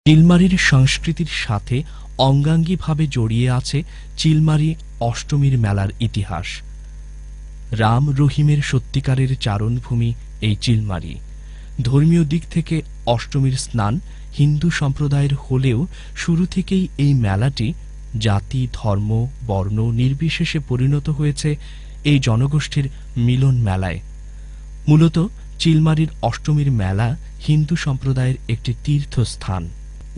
চিলমারীর সংস্কৃতির সাথে অঙ্গাঙ্গিভাবে জড়িয়ে আছে চিলমারী অষ্টমীর মেলার ইতিহাস। রাম রহিমের সত্যিকারের চারণভূমি এই চিলমারী। ধর্মীয় দিক থেকে অষ্টমীর স্নান হিন্দু সম্প্রদায়ের হলেও শুরু থেকেই এই মেলাটি জাতি, ধর্ম, বর্ণ নির্বিশেষে পরিণত হয়েছে এই জনগোষ্ঠীর মিলন মেলায়। মূলত চিলমারীর অষ্টমীর মেলা হিন্দু সম্প্রদায়ের একটি তীর্থস্থান।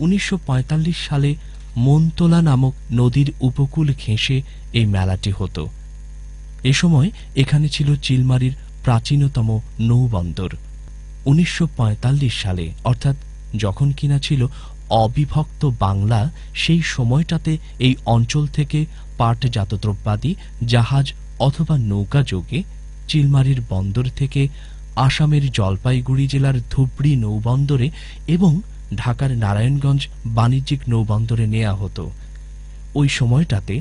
১৯৪৫ সালে মনতোলা নামক নদীর উপকূল ঘেঁষে এই মেলাটি হতো। এ সময় এখানে ছিল চিলমারীর প্রাচীনতম নৌবন্দর। ১৯৪৫ সালে, অর্থাৎ যখন কিনা ছিল অবিভক্ত বাংলা, সেই সময়টাতে এই অঞ্চল থেকে পাটজাত দ্রব্যাদি জাহাজ অথবা নৌকা যোগে চিলমারীর বন্দর থেকে আসামের জলপাইগুড়ি জেলার ধুবড়ী নৌবন্দরে এবং ঢাকার নারায়ণগঞ্জ বাণিজ্যিক নৌবন্দরে নেওয়া হতো। ওই সময়টাতে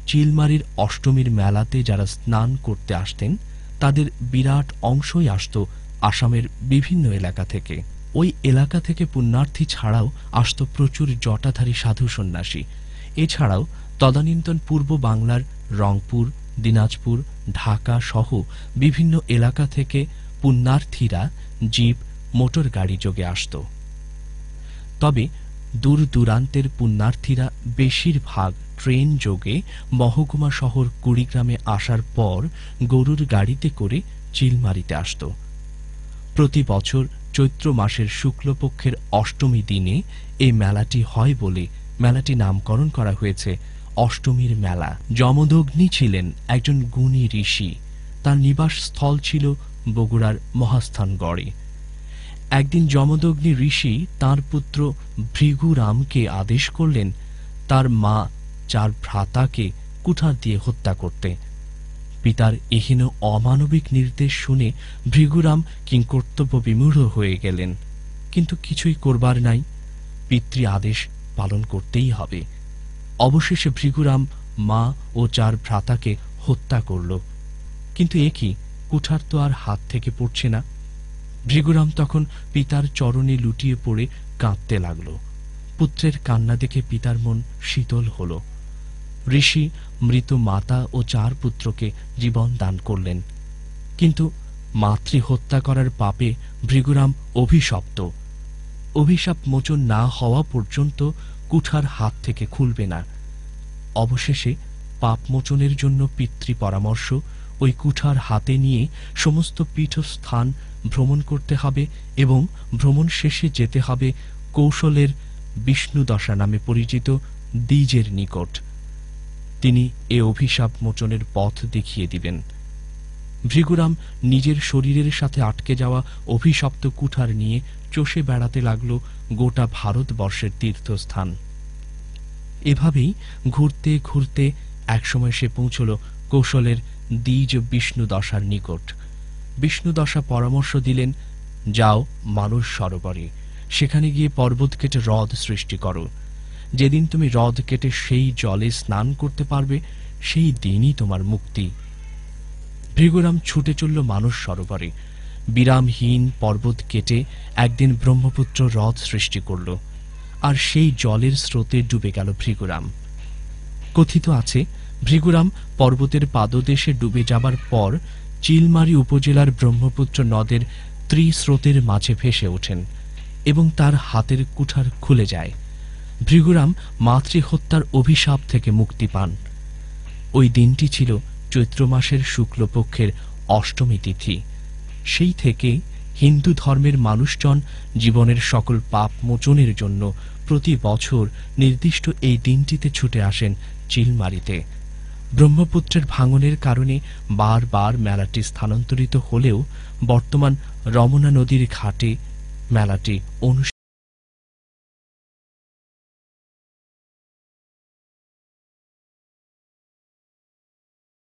চিলমারীর অষ্টমীর মেলাতে যারা স্নান করতে আসতেন তাদের বিরাট অংশই আসত আসামের বিভিন্ন এলাকা থেকে। ওই এলাকা থেকে পুণ্যার্থী ছাড়াও আসত প্রচুর জটাধারী সাধু সন্ন্যাসী। এছাড়াও তদানীন্তন পূর্ব বাংলার রংপুর, দিনাজপুর, ঢাকা সহ বিভিন্ন এলাকা থেকে পুণ্যার্থীরা জিপ, মোটর গাড়ি যোগে আসত। তবে দূর দূরান্তের পুণ্যার্থীরা বেশিরভাগ ট্রেন যোগে মহকুমা শহর কুড়িগ্রামে আসার পর গরুর গাড়িতে করে চিলমারীতে আসত। প্রতি বছর চৈত্র মাসের শুক্লপক্ষের অষ্টমী দিনে এই মেলাটি হয় বলে মেলাটি নামকরণ করা হয়েছে অষ্টমীর মেলা। যমদগ্নি ছিলেন একজন গুণী ঋষি। তার নিবাস স্থল ছিল বগুড়ার মহাস্থানগড়ে। একদিন যমদগ্নি ঋষি তাঁর পুত্র ভৃগুরামকে আদেশ করলেন তার মা চার ভ্রাতাকে কুঠার দিয়ে হত্যা করতে। পিতার এহেন অমানবিক নির্দেশ শুনে ভৃগুরাম কিংকর্তব্য বিমূঢ় হয়ে গেলেন। কিন্তু কিছুই করবার নাই, পিতৃ আদেশ পালন করতেই হবে। অবশেষে ভৃগুরাম মা ও চার ভ্রাতাকে হত্যা করল। কিন্তু এ কি, কুঠার তো আর হাত থেকে পড়ছে না। ভৃগুরাম তখন পিতার চরণে লুটিয়ে পড়ে কাঁদতে লাগল। পুত্রের কান্না দেখে পিতার মন শীতল হল। ঋষি মৃত মাতা ও চার পুত্রকে জীবন দান করলেন। কিন্তু মাতৃ হত্যা করার পাপে ভৃগুরাম অভিশপ্ত। অভিশাপ মোচন না হওয়া পর্যন্ত কুঠার হাত থেকে খুলবে না। অবশেষে পাপ মোচনের জন্য পিতৃ পরামর্শ ওই কুঠার হাতে নিয়ে সমস্ত পীঠস্থান ভ্রমণ করতে হবে এবং ভ্রমণ শেষে যেতে হবে কৌশলের বিষ্ণুদশা নামে পরিচিত দ্বিজের নিকট। তিনি এ অভিশাপ মোচনের পথ দেখিয়ে দিবেন। ভৃগুরাম নিজের শরীরের সাথে আটকে যাওয়া অভিশপ্ত কুঠার নিয়ে চষে বেড়াতে লাগল গোটা ভারতবর্ষের তীর্থস্থান। এভাবেই ঘুরতে ঘুরতে একসময় সে পৌঁছল কৌশলের দ্বিজ বিষ্ণুদশার নিকট। বিষ্ণুদশা পরামর্শ দিলেন, যাও মানস সরোবরে, সেখানে গিয়ে পর্বত কেটে হ্রদ সৃষ্টি করো। যেদিন তুমি হ্রদ কেটে সেই জলে স্নান করতে পারবে সেই দিনই তোমার মুক্তি। ভৃগুরাম ছুটে চলল মানস সরোবরে। বিরামহীন পর্বত কেটে একদিন ব্রহ্মপুত্র হ্রদ সৃষ্টি করল, আর সেই জলের স্রোতে ডুবে গেল ভৃগুরাম। কথিত আছে ভৃগুরাম পর্বতের পাদদেশে ডুবে যাবার পর চিলমারী উপজেলার ব্রহ্মপুত্র নদের ত্রিস্রোতের মাঝে ভেসে ওঠেন এবং তার হাতের কুঠার খুলে যায়। ভৃগুরাম মাতৃহত্যার অভিশাপ থেকে মুক্তি পান। ওই দিনটি ছিল চৈত্র মাসের শুক্লপক্ষের অষ্টমী তিথি। সেই থেকে হিন্দু ধর্মের মানুষজন জীবনের সকল পাপ মোচনের জন্য প্রতি বছর নির্দিষ্ট এই দিনটিতে ছুটে আসেন চিলমারীতে। ব্রহ্মপুত্রের ভাঙনের কারণে বারবার মেলাটি স্থানান্তরিত হলেও বর্তমান রমনা নদীর ঘাটে মেলাটি অনুষ্ঠিত